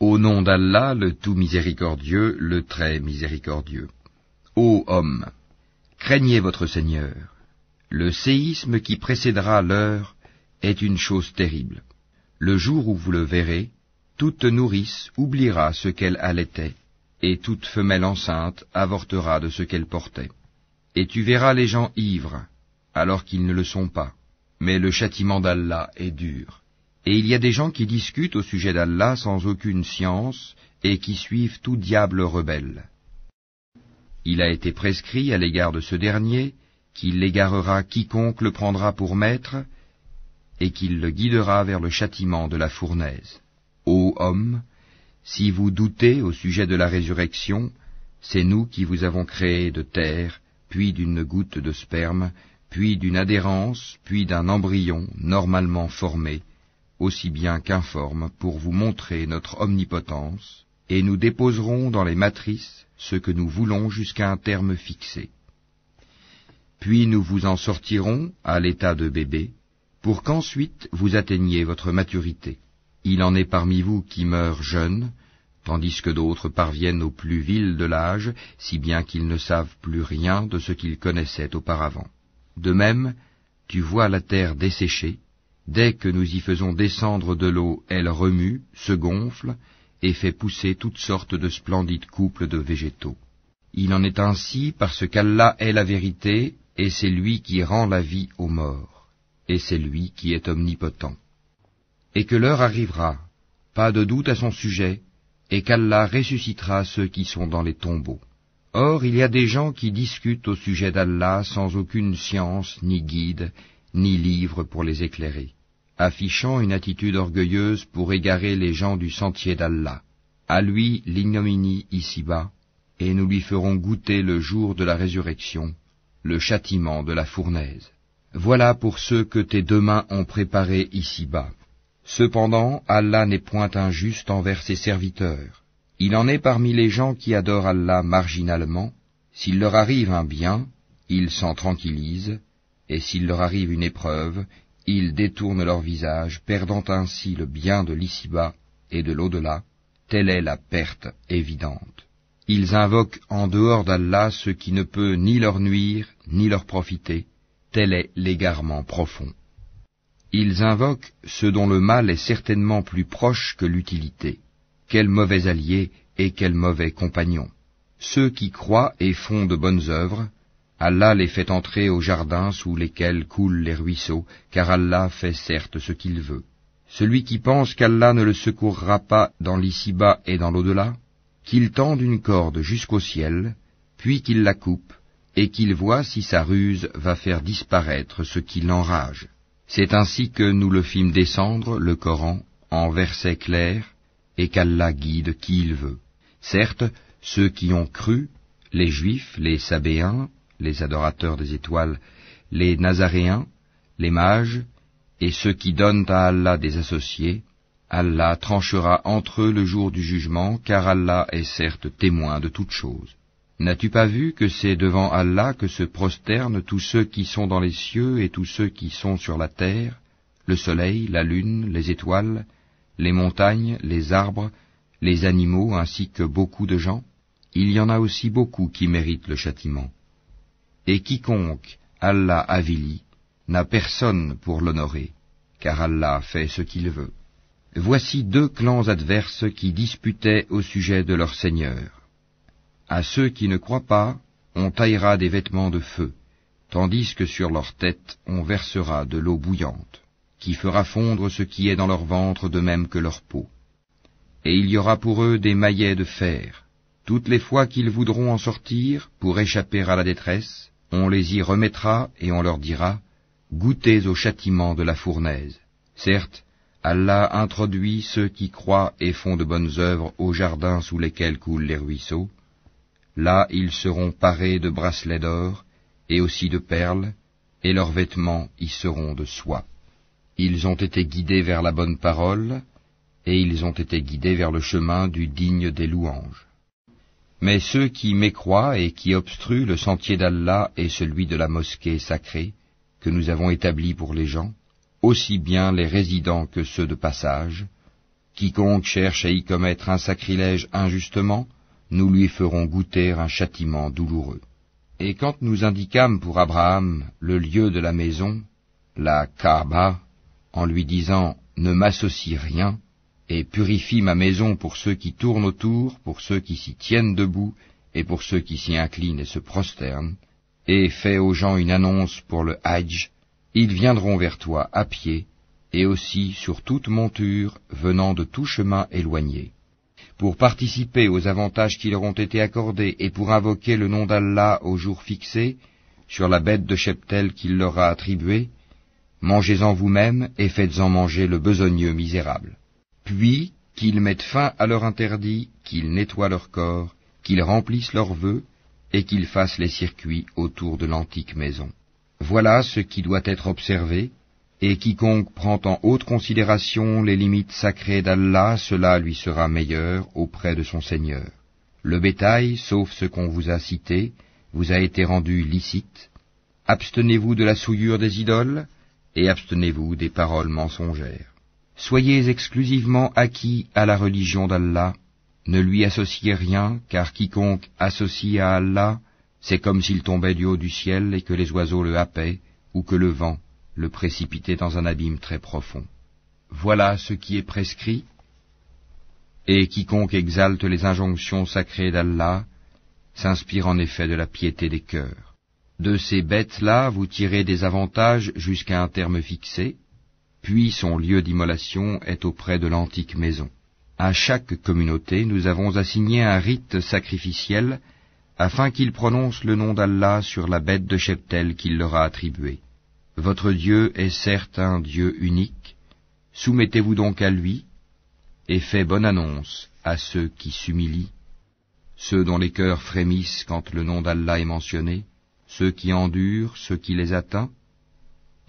Au nom d'Allah, le tout miséricordieux, le très miséricordieux. Ô hommes, craignez votre Seigneur. Le séisme qui précédera l'heure est une chose terrible. Le jour où vous le verrez, toute nourrice oubliera ce qu'elle allaitait, et toute femelle enceinte avortera de ce qu'elle portait. Et tu verras les gens ivres, alors qu'ils ne le sont pas. Mais le châtiment d'Allah est dur. Et il y a des gens qui discutent au sujet d'Allah sans aucune science, et qui suivent tout diable rebelle. Il a été prescrit à l'égard de ce dernier, qu'il égarera quiconque le prendra pour maître, et qu'il le guidera vers le châtiment de la fournaise. Ô hommes, si vous doutez au sujet de la résurrection, c'est nous qui vous avons créé de terre, puis d'une goutte de sperme, puis d'une adhérence, puis d'un embryon normalement formé, aussi bien qu'informe, pour vous montrer notre omnipotence, et nous déposerons dans les matrices ce que nous voulons jusqu'à un terme fixé. Puis nous vous en sortirons à l'état de bébé, pour qu'ensuite vous atteigniez votre maturité. Il en est parmi vous qui meurent jeunes, tandis que d'autres parviennent au plus vil de l'âge, si bien qu'ils ne savent plus rien de ce qu'ils connaissaient auparavant. De même, tu vois la terre desséchée. Dès que nous y faisons descendre de l'eau, elle remue, se gonfle, et fait pousser toutes sortes de splendides couples de végétaux. Il en est ainsi parce qu'Allah est la vérité, et c'est lui qui rend la vie aux morts, et c'est lui qui est omnipotent. Et que l'heure arrivera, pas de doute à son sujet, et qu'Allah ressuscitera ceux qui sont dans les tombeaux. Or, il y a des gens qui discutent au sujet d'Allah sans aucune science, ni guide, ni livre pour les éclairer, affichant une attitude orgueilleuse pour égarer les gens du sentier d'Allah. À lui l'ignominie ici-bas, et nous lui ferons goûter le jour de la résurrection, le châtiment de la fournaise. Voilà pour ceux que tes deux mains ont préparés ici-bas. Cependant, Allah n'est point injuste envers ses serviteurs. Il en est parmi les gens qui adorent Allah marginalement. S'il leur arrive un bien, ils s'en tranquillisent, et s'il leur arrive une épreuve, ils détournent leur visage, perdant ainsi le bien de l'ici-bas et de l'au-delà. Telle est la perte évidente. Ils invoquent en dehors d'Allah ce qui ne peut ni leur nuire, ni leur profiter. Tel est l'égarement profond. Ils invoquent ce dont le mal est certainement plus proche que l'utilité. Quel mauvais allié et quel mauvais compagnon. Ceux qui croient et font de bonnes œuvres, Allah les fait entrer au jardin sous lesquels coulent les ruisseaux, car Allah fait certes ce qu'il veut. Celui qui pense qu'Allah ne le secourra pas dans l'ici-bas et dans l'au-delà, qu'il tende une corde jusqu'au ciel, puis qu'il la coupe, et qu'il voit si sa ruse va faire disparaître ce qui l'enrage. C'est ainsi que nous le fîmes descendre, le Coran, en versets clairs, et qu'Allah guide qui il veut. Certes, ceux qui ont cru, les Juifs, les Sabéens, les adorateurs des étoiles, les Nazaréens, les mages, et ceux qui donnent à Allah des associés, Allah tranchera entre eux le jour du jugement, car Allah est certes témoin de toutes choses. N'as-tu pas vu que c'est devant Allah que se prosternent tous ceux qui sont dans les cieux et tous ceux qui sont sur la terre, le soleil, la lune, les étoiles, les montagnes, les arbres, les animaux, ainsi que beaucoup de gens? Il y en a aussi beaucoup qui méritent le châtiment. Et quiconque Allah avilit n'a personne pour l'honorer, car Allah fait ce qu'il veut. Voici deux clans adverses qui disputaient au sujet de leur Seigneur. À ceux qui ne croient pas, on taillera des vêtements de feu, tandis que sur leur tête on versera de l'eau bouillante, qui fera fondre ce qui est dans leur ventre de même que leur peau. Et il y aura pour eux des maillets de fer. Toutes les fois qu'ils voudront en sortir, pour échapper à la détresse, on les y remettra et on leur dira, « Goûtez au châtiment de la fournaise. » Certes, Allah introduit ceux qui croient et font de bonnes œuvres au jardin sous lesquels coulent les ruisseaux. Là ils seront parés de bracelets d'or, et aussi de perles, et leurs vêtements y seront de soie. Ils ont été guidés vers la bonne parole, et ils ont été guidés vers le chemin du digne des louanges. Mais ceux qui mécroient et qui obstruent le sentier d'Allah et celui de la mosquée sacrée, que nous avons établi pour les gens, aussi bien les résidents que ceux de passage, Quiconque cherche à y commettre un sacrilège injustement, nous lui ferons goûter un châtiment douloureux. Et quand nous indiquâmes pour Abraham le lieu de la maison, la Kaaba, en lui disant « Ne m'associe rien » et purifie ma maison pour ceux qui tournent autour, pour ceux qui s'y tiennent debout et pour ceux qui s'y inclinent et se prosternent, et fais aux gens une annonce pour le Hajj, ils viendront vers toi à pied, et aussi sur toute monture venant de tout chemin éloigné, pour participer aux avantages qui leur ont été accordés et pour invoquer le nom d'Allah au jour fixé, sur la bête de cheptel qu'il leur a attribuée. Mangez-en vous-même et faites-en manger le besogneux misérable. Puis qu'ils mettent fin à leur interdit, qu'ils nettoient leur corps, qu'ils remplissent leurs vœux, et qu'ils fassent les circuits autour de l'antique maison. Voilà ce qui doit être observé, et quiconque prend en haute considération les limites sacrées d'Allah, cela lui sera meilleur auprès de son Seigneur. Le bétail, sauf ce qu'on vous a cité, vous a été rendu licite. Abstenez-vous de la souillure des idoles, et abstenez-vous des paroles mensongères. Soyez exclusivement acquis à la religion d'Allah, ne lui associez rien, car quiconque associe à Allah, c'est comme s'il tombait du haut du ciel et que les oiseaux le happaient, ou que le vent le précipitait dans un abîme très profond. Voilà ce qui est prescrit, et quiconque exalte les injonctions sacrées d'Allah s'inspire en effet de la piété des cœurs. De ces bêtes-là, vous tirez des avantages jusqu'à un terme fixé, puis son lieu d'immolation est auprès de l'antique maison. À chaque communauté, nous avons assigné un rite sacrificiel afin qu'il prononce le nom d'Allah sur la bête de cheptel qu'il leur a attribuée. Votre Dieu est certes un Dieu unique, soumettez-vous donc à lui, et faites bonne annonce à ceux qui s'humilient, ceux dont les cœurs frémissent quand le nom d'Allah est mentionné, ceux qui endurent, ceux qui les atteignent,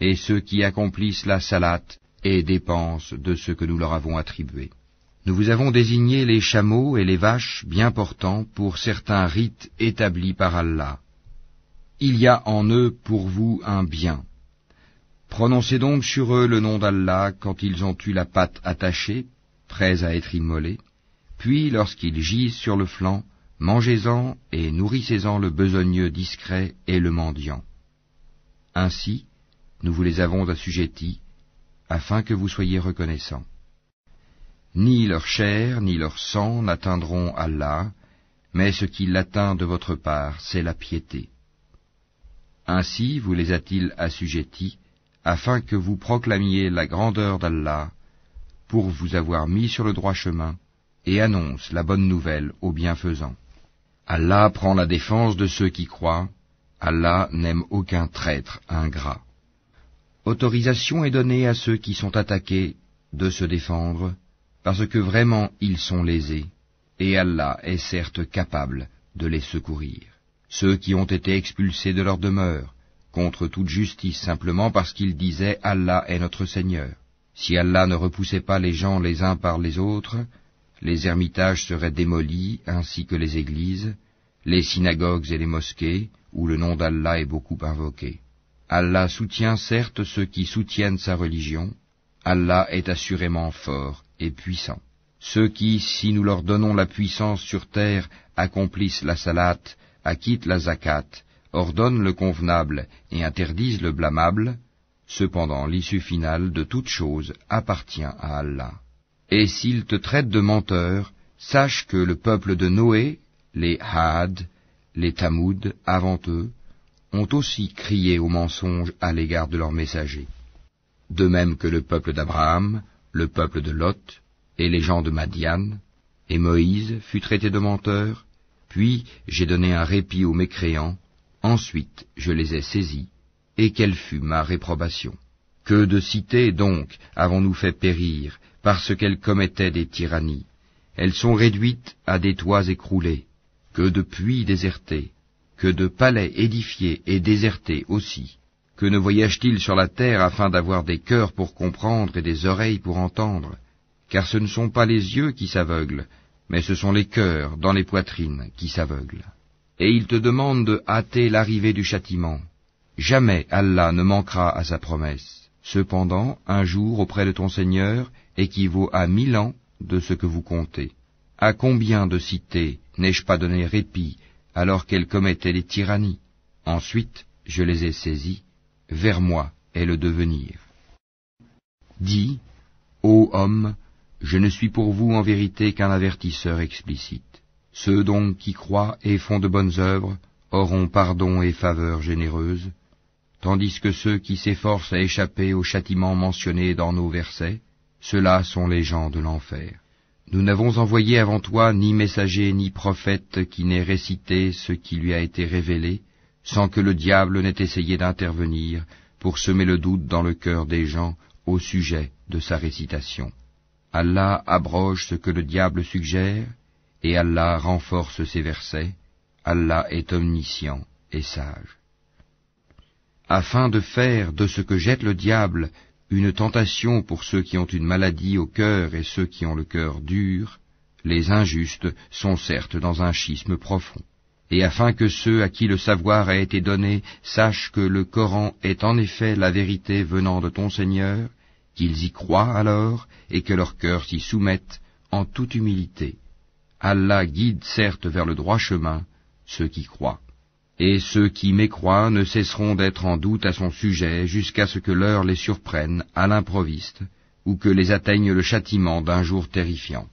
et ceux qui accomplissent la salate et dépensent de ce que nous leur avons attribué. Nous vous avons désigné les chameaux et les vaches bien portants pour certains rites établis par Allah. Il y a en eux pour vous un bien. Prononcez donc sur eux le nom d'Allah quand ils ont eu la patte attachée, prêts à être immolés, puis lorsqu'ils gisent sur le flanc, mangez-en et nourrissez-en le besogneux discret et le mendiant. Ainsi, nous vous les avons assujettis, afin que vous soyez reconnaissants. Ni leur chair, ni leur sang n'atteindront Allah, mais ce qui l'atteint de votre part, c'est la piété. Ainsi vous les a-t-il assujettis, afin que vous proclamiez la grandeur d'Allah, pour vous avoir mis sur le droit chemin, et annonce la bonne nouvelle aux bienfaisants. Allah prend la défense de ceux qui croient, Allah n'aime aucun traître ingrat. Autorisation est donnée à ceux qui sont attaqués de se défendre, parce que vraiment ils sont lésés, et Allah est certes capable de les secourir. Ceux qui ont été expulsés de leur demeure, contre toute justice simplement parce qu'ils disaient « Allah est notre Seigneur ». Si Allah ne repoussait pas les gens les uns par les autres, les ermitages seraient démolis ainsi que les églises, les synagogues et les mosquées, où le nom d'Allah est beaucoup invoqué. Allah soutient certes ceux qui soutiennent sa religion, Allah est assurément fort et puissant. Ceux qui, si nous leur donnons la puissance sur terre, accomplissent la salate, acquittent la zakat, ordonnent le convenable et interdisent le blâmable, cependant l'issue finale de toute chose appartient à Allah. Et s'ils te traitent de menteur, sache que le peuple de Noé, les Had, les Tamoud, avant eux, ont aussi crié au mensonge à l'égard de leurs messagers. De même que le peuple d'Abraham, le peuple de Lot, et les gens de Madian, et Moïse fut traité de menteur, puis j'ai donné un répit aux mécréants, ensuite je les ai saisis, et quelle fut ma réprobation. Que de cités donc avons-nous fait périr, parce qu'elles commettaient des tyrannies. Elles sont réduites à des toits écroulés, que de puits désertés, que de palais édifiés et désertés aussi. Que ne voyage-t-il sur la terre afin d'avoir des cœurs pour comprendre et des oreilles pour entendre? Car ce ne sont pas les yeux qui s'aveuglent, mais ce sont les cœurs dans les poitrines qui s'aveuglent. Et il te demande de hâter l'arrivée du châtiment. Jamais Allah ne manquera à sa promesse. Cependant, un jour auprès de ton Seigneur équivaut à 1000 ans de ce que vous comptez. À combien de cités n'ai-je pas donné répit alors qu'elles commettaient des tyrannies? Ensuite, je les ai saisies. Vers moi est le devenir. Dis, ô homme, je ne suis pour vous en vérité qu'un avertisseur explicite. Ceux donc qui croient et font de bonnes œuvres auront pardon et faveur généreuse, tandis que ceux qui s'efforcent à échapper au châtiment mentionné dans nos versets, ceux-là sont les gens de l'enfer. Nous n'avons envoyé avant toi ni messager ni prophète qui n'ait récité ce qui lui a été révélé, sans que le diable n'ait essayé d'intervenir pour semer le doute dans le cœur des gens au sujet de sa récitation. Allah abroge ce que le diable suggère, et Allah renforce ses versets. Allah est omniscient et sage. Afin de faire de ce que jette le diable une tentation pour ceux qui ont une maladie au cœur et ceux qui ont le cœur dur, les injustes sont certes dans un schisme profond. Et afin que ceux à qui le savoir a été donné sachent que le Coran est en effet la vérité venant de ton Seigneur, qu'ils y croient alors et que leur cœur s'y soumette en toute humilité. Allah guide certes vers le droit chemin ceux qui croient. Et ceux qui mécroient ne cesseront d'être en doute à son sujet jusqu'à ce que l'heure les surprenne à l'improviste ou que les atteigne le châtiment d'un jour terrifiant.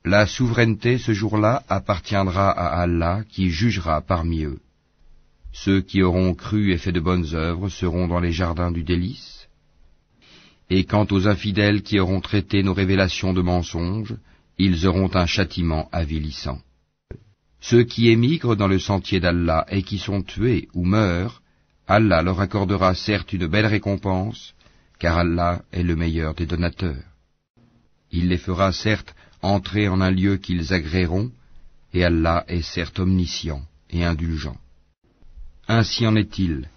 La souveraineté ce jour-là appartiendra à Allah qui jugera parmi eux. Ceux qui auront cru et fait de bonnes œuvres seront dans les jardins du délice. Et quant aux infidèles qui auront traité nos révélations de mensonges, ils auront un châtiment avilissant. Ceux qui émigrent dans le sentier d'Allah et qui sont tués ou meurent, Allah leur accordera certes une belle récompense, car Allah est le meilleur des donateurs. Il les fera certes entrer en un lieu qu'ils agréeront, et Allah est certes omniscient et indulgent. Ainsi en est-il.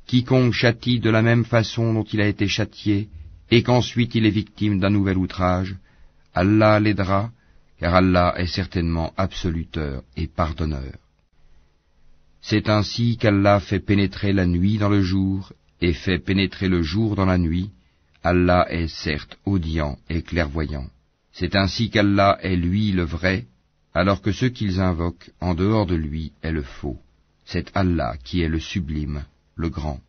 Quiconque châtie de la même façon dont il a été châtié, et qu'ensuite il est victime d'un nouvel outrage, Allah l'aidera, car Allah est certainement absoluteur et pardonneur. C'est ainsi qu'Allah fait pénétrer la nuit dans le jour, et fait pénétrer le jour dans la nuit. Allah est certes audient et clairvoyant. C'est ainsi qu'Allah est lui le vrai, alors que ceux qu'ils invoquent en dehors de lui est le faux. C'est Allah qui est le sublime, le grand.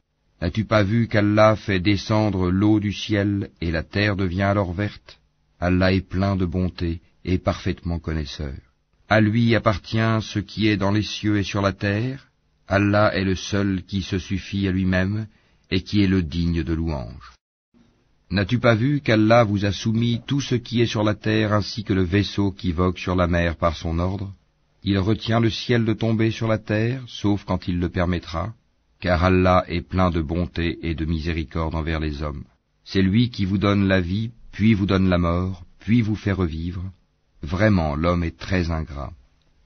N'as-tu pas vu qu'Allah fait descendre l'eau du ciel et la terre devient alors verte? Allah est plein de bonté et parfaitement connaisseur. À lui appartient ce qui est dans les cieux et sur la terre. Allah est le seul qui se suffit à lui-même et qui est le digne de louange. N'as-tu pas vu qu'Allah vous a soumis tout ce qui est sur la terre ainsi que le vaisseau qui vogue sur la mer par son ordre? Il retient le ciel de tomber sur la terre, sauf quand il le permettra, car Allah est plein de bonté et de miséricorde envers les hommes. C'est lui qui vous donne la vie, puis vous donne la mort, puis vous fait revivre. Vraiment, l'homme est très ingrat.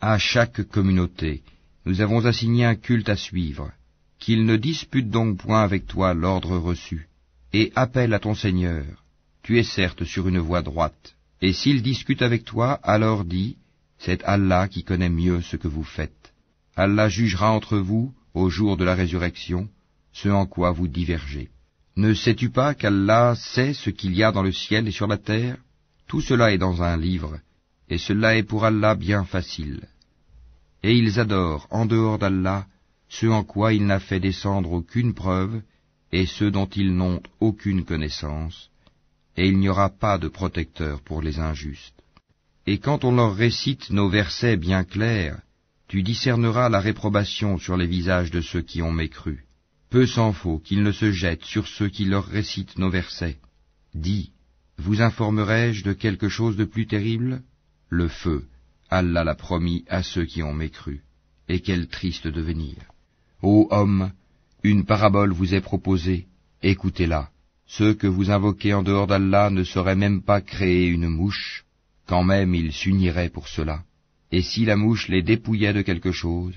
À chaque communauté, nous avons assigné un culte à suivre. Qu'il ne dispute donc point avec toi l'ordre reçu, et appelle à ton Seigneur. Tu es certes sur une voie droite. Et s'il discute avec toi, alors dis, c'est Allah qui connaît mieux ce que vous faites. Allah jugera entre vous, au jour de la résurrection, ce en quoi vous divergez. Ne sais-tu pas qu'Allah sait ce qu'il y a dans le ciel et sur la terre? Tout cela est dans un livre, et cela est pour Allah bien facile. Et ils adorent, en dehors d'Allah, ce en quoi il n'a fait descendre aucune preuve, et ceux dont ils n'ont aucune connaissance, et il n'y aura pas de protecteur pour les injustes. Et quand on leur récite nos versets bien clairs, tu discerneras la réprobation sur les visages de ceux qui ont mécru. Peu s'en faut qu'ils ne se jettent sur ceux qui leur récitent nos versets. Dis, vous informerai-je de quelque chose de plus terrible? Le feu, Allah l'a promis à ceux qui ont mécru. Et quel triste devenir! Ô homme, une parabole vous est proposée, écoutez-la. Ceux que vous invoquez en dehors d'Allah ne sauraient même pas créer une mouche, quand même ils s'uniraient pour cela. Et si la mouche les dépouillait de quelque chose,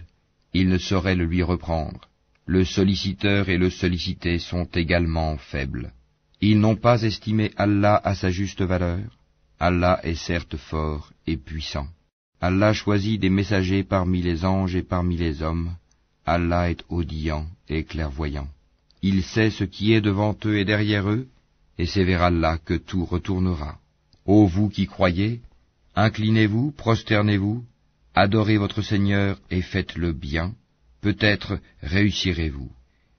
ils ne sauraient le lui reprendre. Le solliciteur et le sollicité sont également faibles. Ils n'ont pas estimé Allah à sa juste valeur. Allah est certes fort et puissant. Allah choisit des messagers parmi les anges et parmi les hommes. Allah est audient et clairvoyant. Il sait ce qui est devant eux et derrière eux, et c'est vers Allah que tout retournera. Ô vous qui croyez, inclinez-vous, prosternez-vous, adorez votre Seigneur et faites-le bien, peut-être réussirez-vous.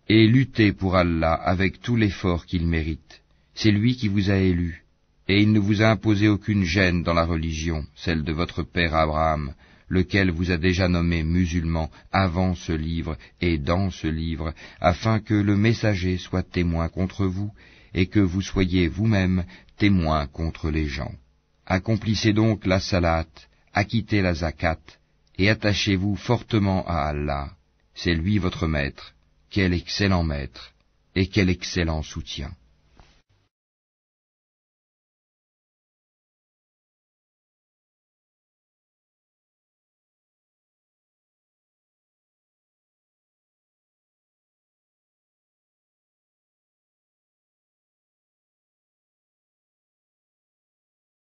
Et luttez pour Allah avec tout l'effort qu'il mérite. C'est lui qui vous a élu, et il ne vous a imposé aucune gêne dans la religion, celle de votre père Abraham, lequel vous a déjà nommé musulman avant ce livre et dans ce livre, afin que le messager soit témoin contre vous, et que vous soyez vous-même témoin contre les gens. Accomplissez donc la salat, acquittez la zakat, et attachez-vous fortement à Allah. C'est lui votre maître. Quel excellent maître, et quel excellent soutien.